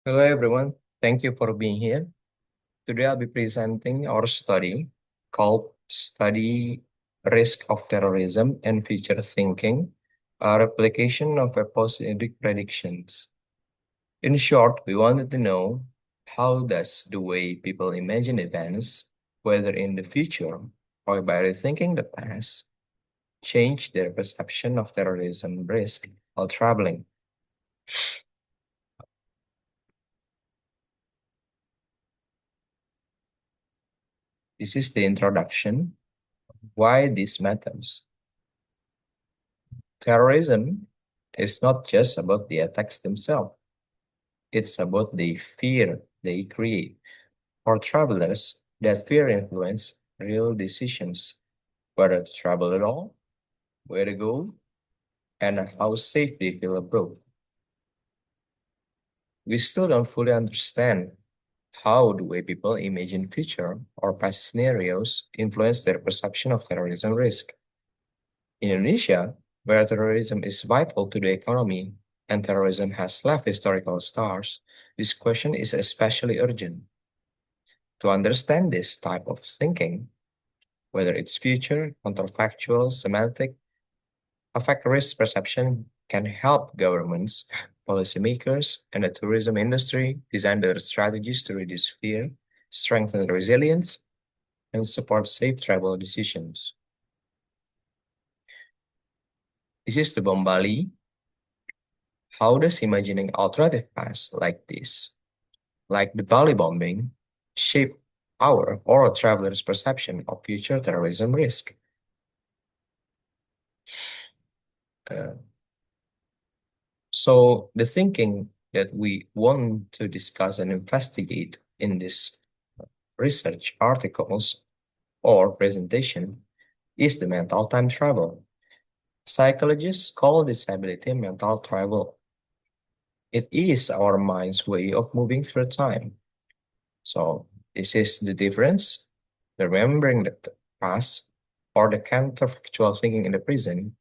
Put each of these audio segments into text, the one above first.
Hello everyone, thank you for being here. Today I'll be presenting our study called Study Risk of Terrorism and Future Thinking, a replication of episodic predictions. In short, we wanted to know how does the way people imagine events, whether in the future or by rethinking the past, change their perception of terrorism risk while traveling. This is the introduction. Why this matters. Terrorism is not just about the attacks themselves, it's about the fear they create. For travelers, that fear influences real decisions, whether to travel at all, where to go, and how safe they feel abroad. We still don't fully understand how the way people imagine future or past scenarios influence their perception of terrorism risk. In Indonesia, where terrorism is vital to the economy and terrorism has left historical scars, this question is especially urgent. To understand this type of thinking, whether it's future, counterfactual, semantic, affect risk perception can help governments, policymakers, and the tourism industry design their strategies to reduce fear, strengthen resilience, and support safe travel decisions. This is the Bombali. How does imagining alternative paths like this, like the Bali bombing, shape our or a traveler's perception of future terrorism risk? Uh, so the thinking that we want to discuss and investigate in this research articles or presentation is the mental time travel. Psychologists call this ability mental travel. It is our mind's way of moving through time. So this is the difference. The remembering the past or the counterfactual thinking in the present,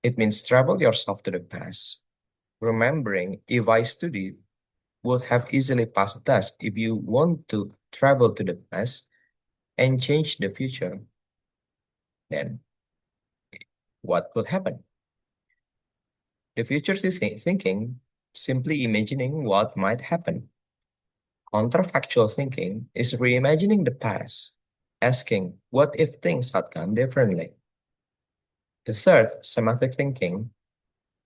it means travel yourself to the past. Remembering if I studied would have easily passed the test. If you want to travel to the past and change the future, then what could happen? The future thinking, simply imagining what might happen. Counterfactual thinking is reimagining the past, asking what if things had gone differently. The third, semantic thinking,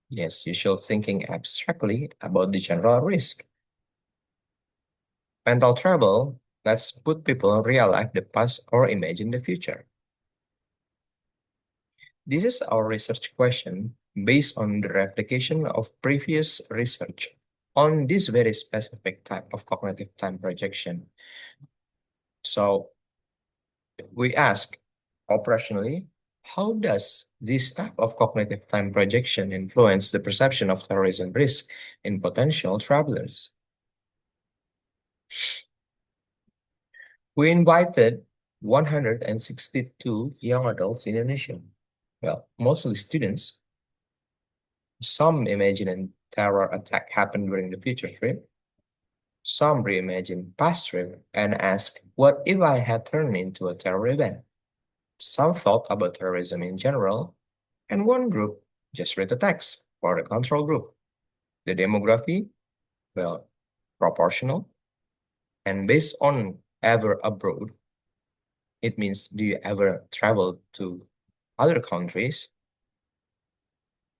yes, usual thinking abstractly about the general risk. Mental travel, let's put people in real life the past or imagine the future. This is our research question based on the replication of previous research on this very specific type of cognitive time projection. So we ask operationally, how does this type of cognitive time projection influence the perception of terrorism risk in potential travelers? We invited 162 young adults in Indonesia. Well, mostly students. Some imagine a terror attack happened during the future trip. Some reimagine past trip and ask, what if I had turned into a terror event? Some thought about terrorism in general, and one group just read the text for the control group. The demography, well, proportional, and based on ever abroad, it means do you ever travel to other countries?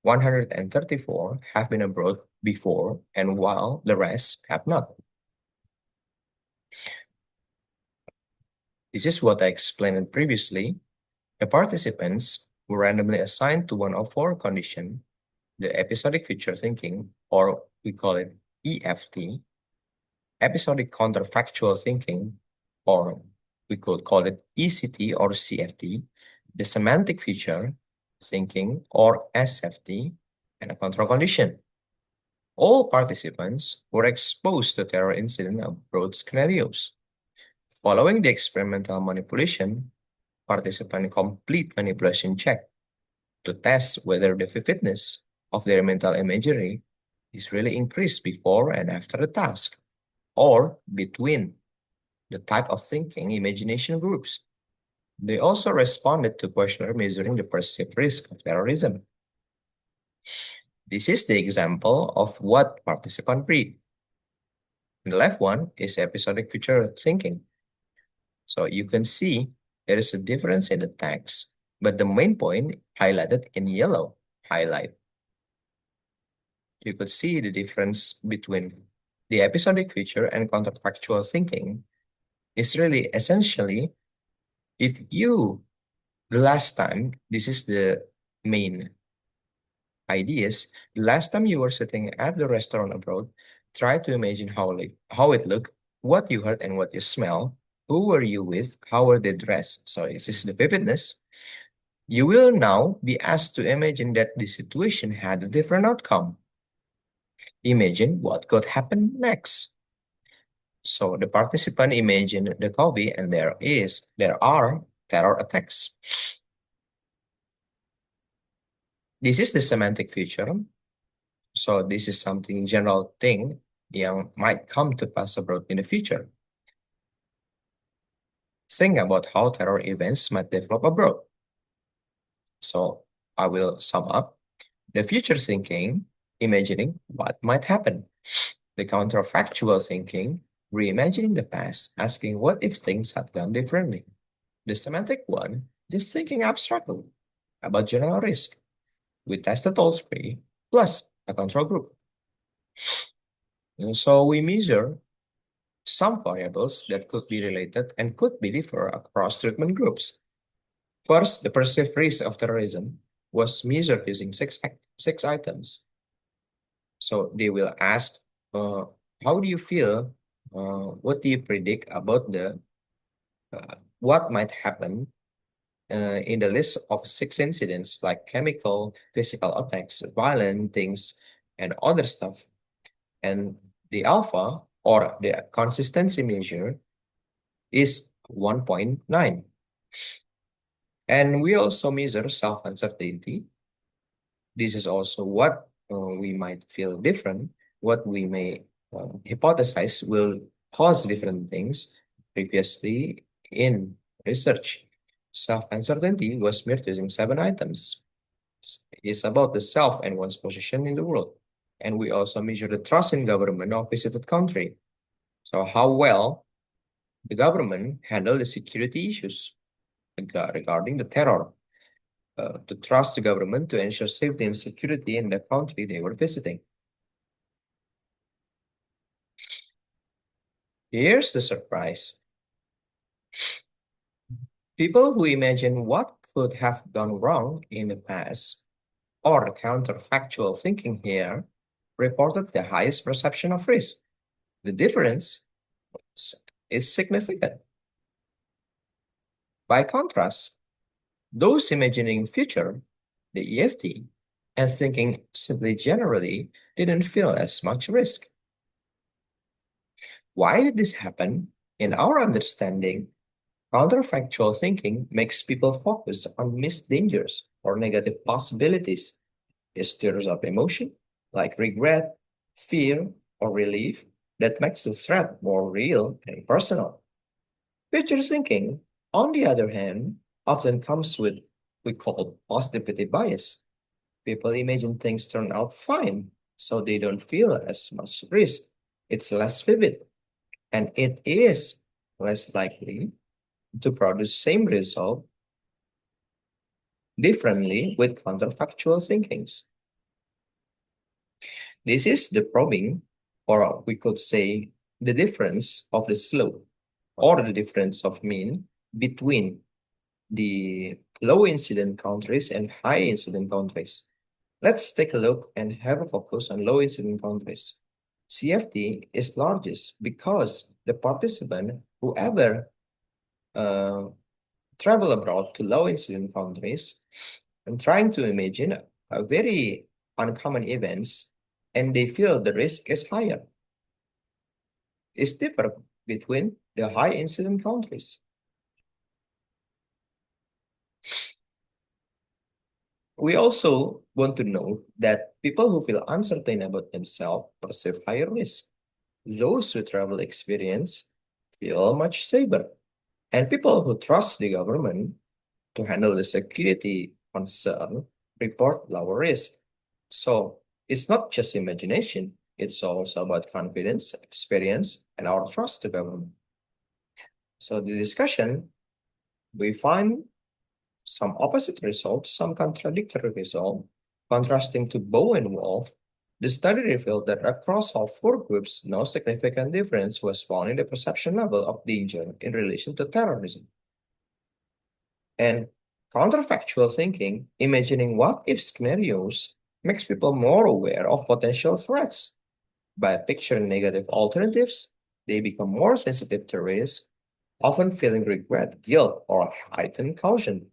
134 have been abroad before, and while the rest have not. This is what I explained previously. The participants were randomly assigned to one of four conditions, the episodic future thinking, or we call it EFT, episodic counterfactual thinking, or we could call it ECT or CFT, the semantic future thinking, or SFT, and a control condition. All participants were exposed to terror incident abroad scenarios. Following the experimental manipulation, participants complete manipulation check to test whether the vividness of their mental imagery is really increased before and after the task, or between the type of thinking imagination groups. They also responded to questionnaire measuring the perceived risk of terrorism. This is the example of what participants read. The left one is episodic future thinking. So you can see there is a difference in the text, but the main point highlighted in yellow highlight. You could see the difference between the episodic future and counterfactual thinking is really essentially if you the last time this is the main ideas the last time you were sitting at the restaurant abroad, try to imagine how it looked, what you heard and what you smell, who were you with, how were they dressed. So this is the vividness. You will now be asked to imagine that the situation had a different outcome. Imagine what could happen next. So the participant imagine the coffee and there are terror attacks. This is the semantic future. So this is something general thing yang might come to pass abroad in the future. Think about how terror events might develop abroad. So I will sum up. The future thinking, imagining what might happen. The counterfactual thinking, reimagining the past, asking what if things had gone differently. The semantic one, just thinking abstractly about general risk. We tested all three, plus a control group. And so we measure some variables that could be related and could be differ across treatment groups. First, the perceived risk of terrorism was measured using six items. So they will ask, how do you feel? What do you predict about what might happen in the list of six incidents like chemical, physical attacks, violent things, and other stuff? And the alpha or the consistency measure is 1.9. And we also measure self-uncertainty. This is also what we might feel different, what we may hypothesize will cause different things previously in research. Self-uncertainty was measured using 7 items. It's about the self and one's position in the world. And we also measure the trust in government of visited country. So how well the government handle the security issues regarding the terror. To trust the government to ensure safety and security in the country they were visiting. Here's the surprise. People who imagine what could have gone wrong in the past or the counterfactual thinking here reported the highest perception of risk. The difference is significant. By contrast, those imagining future, the EFT, and thinking simply generally didn't feel as much risk. Why did this happen? In our understanding, counterfactual thinking makes people focus on missed dangers or negative possibilities. It stirs up emotion, like regret, fear, or relief, that makes the threat more real and personal. Future thinking, on the other hand, often comes with we call positivity bias. People imagine things turn out fine, so they don't feel as much risk. It's less vivid, and it is less likely to produce same result differently with counterfactual thinkings. This is the probing, or we could say the difference of the slope or the difference of mean between the low incident countries and high incident countries. Let's take a look and have a focus on low incident countries. CFT is largest because the participant, whoever travel abroad to low incident countries and trying to imagine a very uncommon events and they feel the risk is higher. It's different between the high incident countries. We also want to know that People who feel uncertain about themselves perceive higher risk. Those with travel experience feel much safer. And people who trust the government to handle the security concern report lower risk. So it's not just imagination, it's also about confidence, experience, and our trust to government. So the discussion, we find some opposite results, some contradictory results. Contrasting to Bow and Wolf, the study revealed that across all four groups, no significant difference was found in the perception level of danger in relation to terrorism. And counterfactual thinking, imagining what if scenarios, makes people more aware of potential threats. By picturing negative alternatives, they become more sensitive to risk, often feeling regret, guilt, or heightened caution.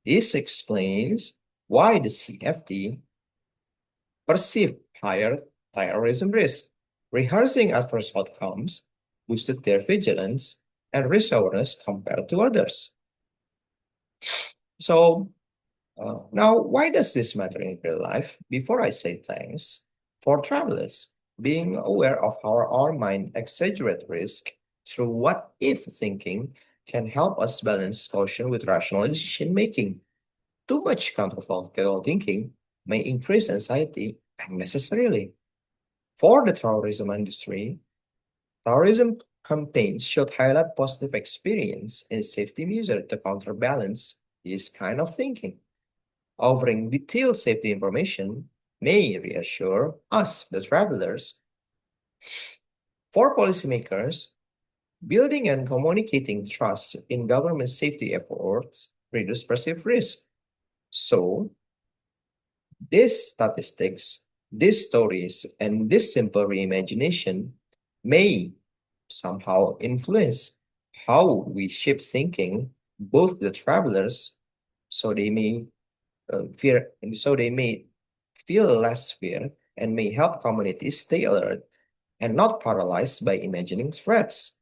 This explains why the CFT perceived higher terrorism risk. Rehearsing adverse outcomes boosted their vigilance and risk awareness compared to others. So, now, why does this matter in real life? Before I say thanks, for travelers, being aware of how our mind exaggerates risk through what if thinking can help us balance caution with rational decision making. Too much counterfactual thinking may increase anxiety unnecessarily. For the tourism industry, tourism campaigns should highlight positive experience and safety measures to counterbalance this kind of thinking. Offering detailed safety information may reassure us, the travelers. For policymakers, building and communicating trust in government safety efforts reduce perceived risk. So, these statistics, these stories, and this simple reimagination may somehow influence how we shape thinking, both the travelers, so they may so they may feel less fear and may help communities stay alert and not paralyzed by imagining threats.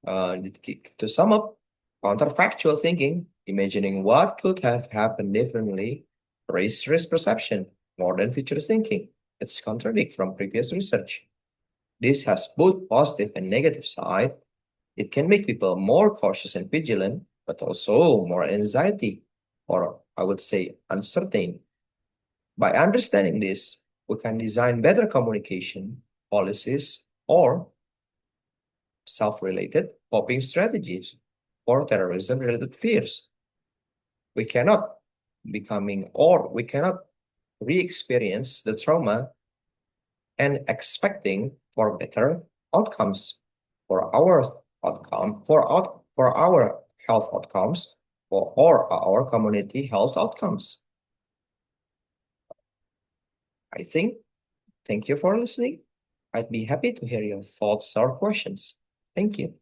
To sum up, counterfactual thinking, imagining what could have happened differently, raises risk perception more than future thinking. It's contradict from previous research. This has both positive and negative side. It can make people more cautious and vigilant, but also more anxiety, or I would say uncertain. By understanding this, we can design better communication, policies, or self-related coping strategies for terrorism-related fears. We cannot we cannot re-experience the trauma and expecting for better outcomes for our for our health outcomes or our community health outcomes. I think Thank you for listening. I'd be happy to hear your thoughts or questions. Thank you.